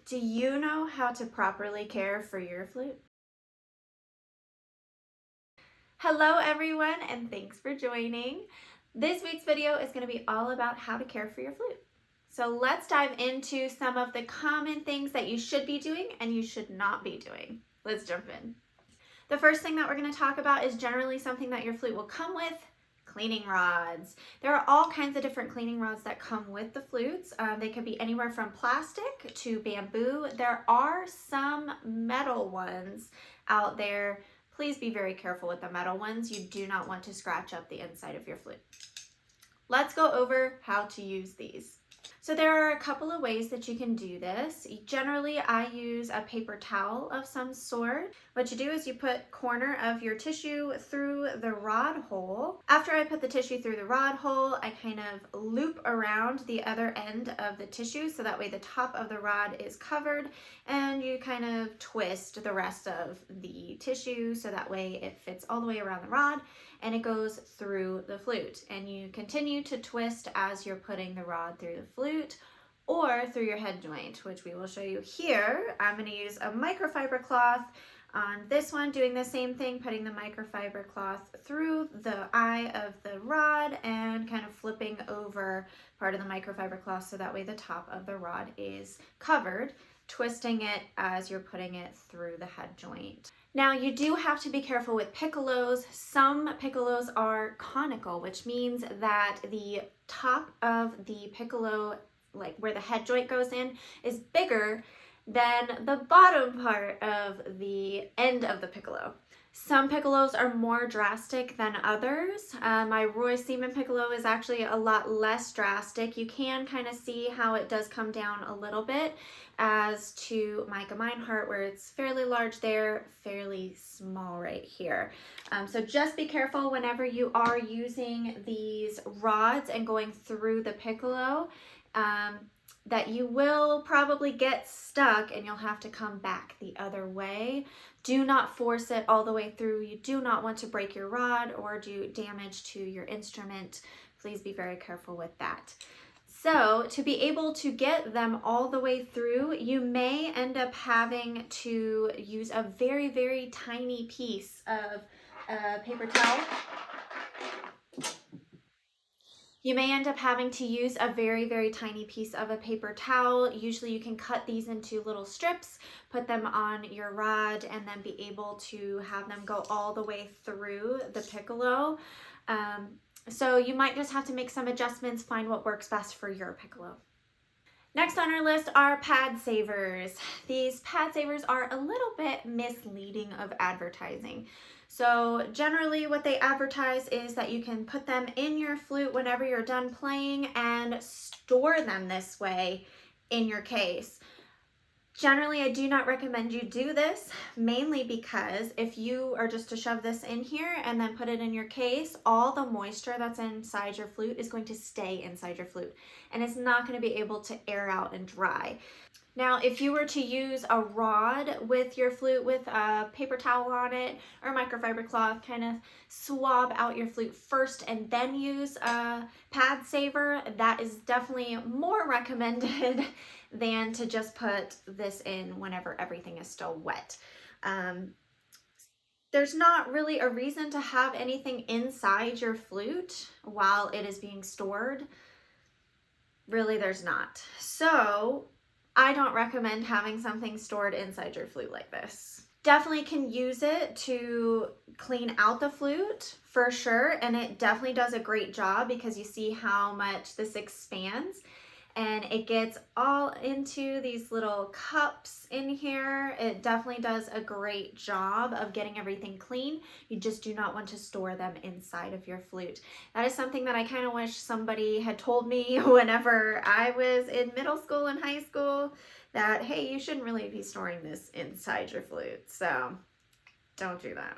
Do you know how to properly care for your flute? Hello everyone, and thanks for joining. This week's video is going to be all about how to care for your flute. So let's dive into some of the common things that you should be doing and you should not be doing. Let's jump in. The first thing that we're going to talk about is generally something that your flute will come with: cleaning rods. There are all kinds of different cleaning rods that come with the flutes. They could be anywhere from plastic to bamboo. There are some metal ones out there. Please be very careful with the metal ones. You do not want to scratch up the inside of your flute. Let's go over how to use these. So there are a couple of ways that you can do this. Generally, I use a paper towel of some sort. What you do is you put corner of your tissue through the rod hole. After I put the tissue through the rod hole, I kind of loop around the other end of the tissue so that way the top of the rod is covered, and you kind of twist the rest of the tissue so that way it fits all the way around the rod and it goes through the flute. And you continue to twist as you're putting the rod through the flute or through your head joint, which we will show you here. I'm going to use a microfiber cloth on this one, doing the same thing, putting the microfiber cloth through the eye of the rod and kind of flipping over part of the microfiber cloth so that way the top of the rod is covered, twisting it as you're putting it through the head joint. Now you do have to be careful with piccolos. Some piccolos are conical, which means that the top of the piccolo, like where the head joint goes in, is bigger than the bottom part of the end of the piccolo. Some piccolos are more drastic than others. My Roy Seaman piccolo is actually a lot less drastic. You can kind of see how it does come down a little bit as to Micah Meinhardt, where it's fairly large there, fairly small right here. So just be careful whenever you are using these rods and going through the piccolo, that you will probably get stuck and you'll have to come back the other way. Do not force it all the way through. You do not want to break your rod or do damage to your instrument. Please be very careful with that. So to be able to get them all the way through, you may end up having to use a very, very tiny piece of paper towel. You may end up having to use a very, very tiny piece of a paper towel. Usually you can cut these into little strips, put them on your rod, and then be able to have them go all the way through the piccolo. So you might just have to make some adjustments, find what works best for your piccolo. Next on our list are pad savers. These pad savers are a little bit misleading of advertising. So generally what they advertise is that you can put them in your flute whenever you're done playing and store them this way in your case. Generally, I do not recommend you do this, mainly because if you are just to shove this in here and then put it in your case, all the moisture that's inside your flute is going to stay inside your flute and it's not going to be able to air out and dry. Now, if you were to use a rod with your flute with a paper towel on it or microfiber cloth, kind of swab out your flute first and then use a pad saver, that is definitely more recommended than to just put this in whenever everything is still wet. There's not really a reason to have anything inside your flute while it is being stored. Really, there's not. So I don't recommend having something stored inside your flute like this. Definitely can use it to clean out the flute for sure, and it definitely does a great job because you see how much this expands and it gets all into these little cups in here. It definitely does a great job of getting everything clean. You just do not want to store them inside of your flute. That is something that I kind of wish somebody had told me whenever I was in middle school and high school, that, hey, you shouldn't really be storing this inside your flute. So don't do that.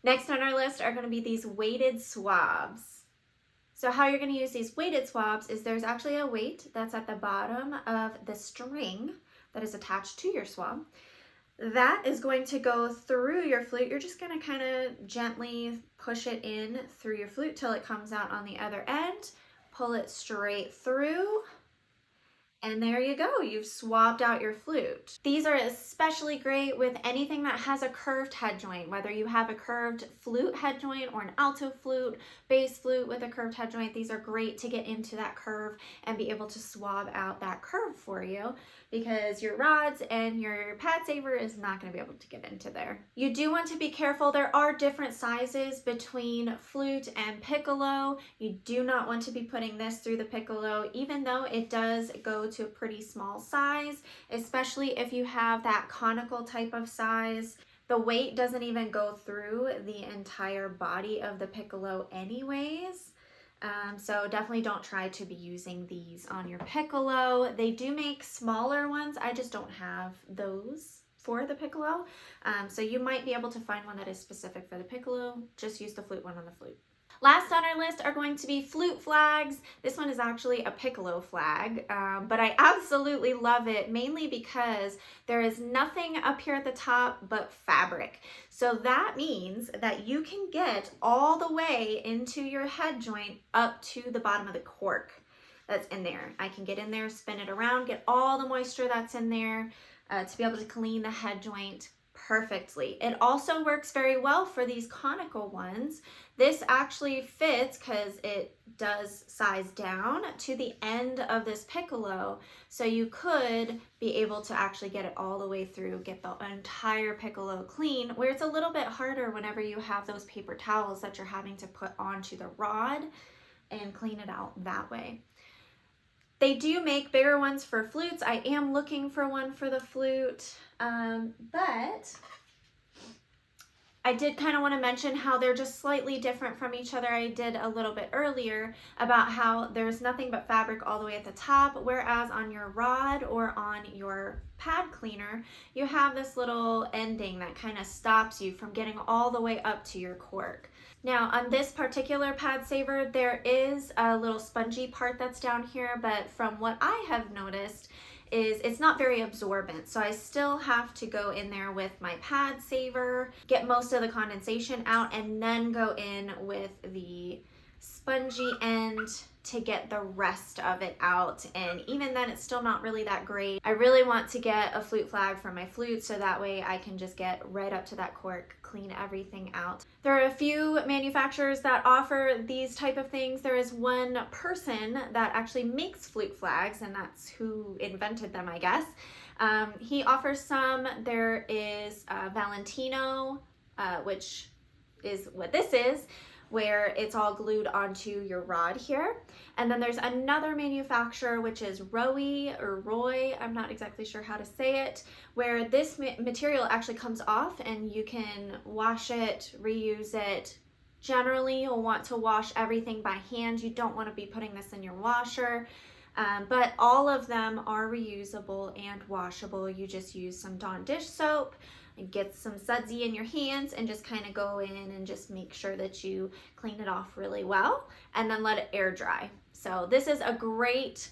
Next on our list are going to be these weighted swabs. So how you're going to use these weighted swabs is there's actually a weight that's at the bottom of the string that is attached to your swab. That is going to go through your flute. You're just going to kind of gently push it in through your flute till it comes out on the other end. Pull it straight through And there you go, you've swabbed out your flute. These are especially great with anything that has a curved head joint, whether you have a curved flute head joint or an alto flute, bass flute with a curved head joint. These are great to get into that curve and be able to swab out that curve for you, because your rods and your pad saver is not going to be able to get into there. You do want to be careful. There are different sizes between flute and piccolo. You do not want to be putting this through the piccolo, even though it does go to a pretty small size, especially if you have that conical type of size. The weight doesn't even go through the entire body of the piccolo anyways. So definitely don't try to be using these on your piccolo. They do make smaller ones. I just don't have those for the piccolo. So you might be able to find one that is specific for the piccolo. Just use the flute one on the flute. Last on our list are going to be flute flags. This one is actually a piccolo flag, but I absolutely love it, mainly because there is nothing up here at the top but fabric. So that means that you can get all the way into your head joint up to the bottom of the cork that's in there. I can get in there, spin it around, get all the moisture that's in there to be able to clean the head joint perfectly. It also works very well for these conical ones. This actually fits because it does size down to the end of this piccolo, so you could be able to actually get it all the way through, get the entire piccolo clean, where it's a little bit harder whenever you have those paper towels that you're having to put onto the rod and clean it out that way. They do make bigger ones for flutes. I am looking for one for the flute, but I did kind of want to mention how they're just slightly different from each other. I did a little bit earlier about how there's nothing but fabric all the way at the top, whereas on your rod or on your pad cleaner, you have this little ending that kind of stops you from getting all the way up to your cork. Now on this particular pad saver, there is a little spongy part that's down here, but from what I have noticed is it's not very absorbent. So I still have to go in there with my pad saver, get most of the condensation out, and then go in with the spongy end to get the rest of it out. And even then, it's still not really that great. I really want to get a flute flag for my flute, so that way I can just get right up to that cork, clean everything out. There are a few manufacturers that offer these type of things. There is one person that actually makes flute flags, and that's who invented them, I guess. He offers some. There is Valentino, which is what this is, where it's all glued onto your rod here. And then there's another manufacturer, which is Roy, I'm not exactly sure how to say it, where this material actually comes off and you can wash it, reuse it. Generally, you'll want to wash everything by hand. You don't want to be putting this in your washer. But all of them are reusable and washable. You just use some Dawn dish soap and get some sudsy in your hands and just kind of go in and just make sure that you clean it off really well and then let it air dry. So this is a great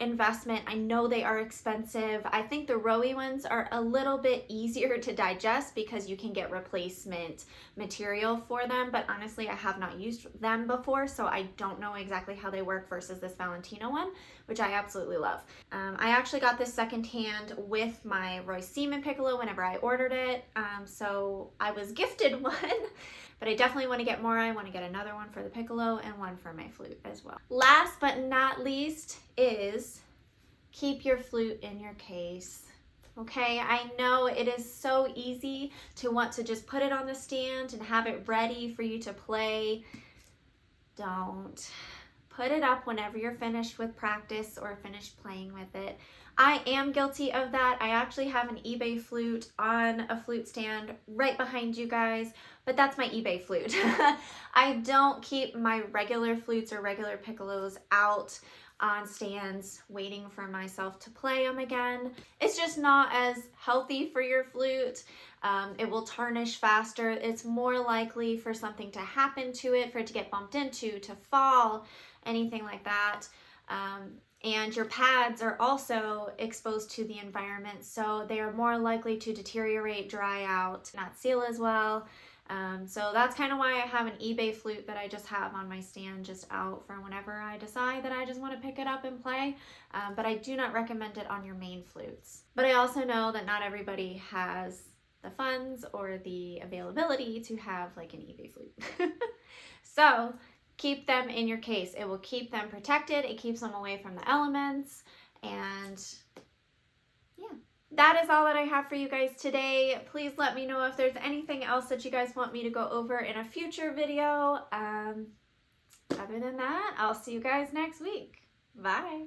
investment. I know they are expensive. I think the Rowie ones are a little bit easier to digest because you can get replacement material for them, but honestly I have not used them before, so I don't know exactly how they work versus this Valentino one, which I absolutely love. I actually got this secondhand with my Roy Seaman piccolo whenever I ordered it, so I was gifted one. But I definitely want to get more. I want to get another one for the piccolo and one for my flute as well. Last but not least is keep your flute in your case. Okay, I know it is so easy to want to just put it on the stand and have it ready for you to play. Don't. Put it up whenever you're finished with practice or finished playing with it. I am guilty of that. I actually have an eBay flute on a flute stand right behind you guys, but that's my eBay flute. I don't keep my regular flutes or regular piccolos out on stands waiting for myself to play them again. It's just not as healthy for your flute. It will tarnish faster. It's more likely for something to happen to it, for it to get bumped into, to fall, anything like that. And your pads are also exposed to the environment, so they are more likely to deteriorate, dry out, not seal as well. So that's kind of why I have an eBay flute that I just have on my stand just out for whenever I decide that I just want to pick it up and play. But I do not recommend it on your main flutes. But I also know that not everybody has the funds or the availability to have like an eBay flute. So keep them in your case. It will keep them protected. It keeps them away from the elements. And yeah, that is all that I have for you guys today. Please let me know if there's anything else that you guys want me to go over in a future video. Other than that, I'll see you guys next week. Bye.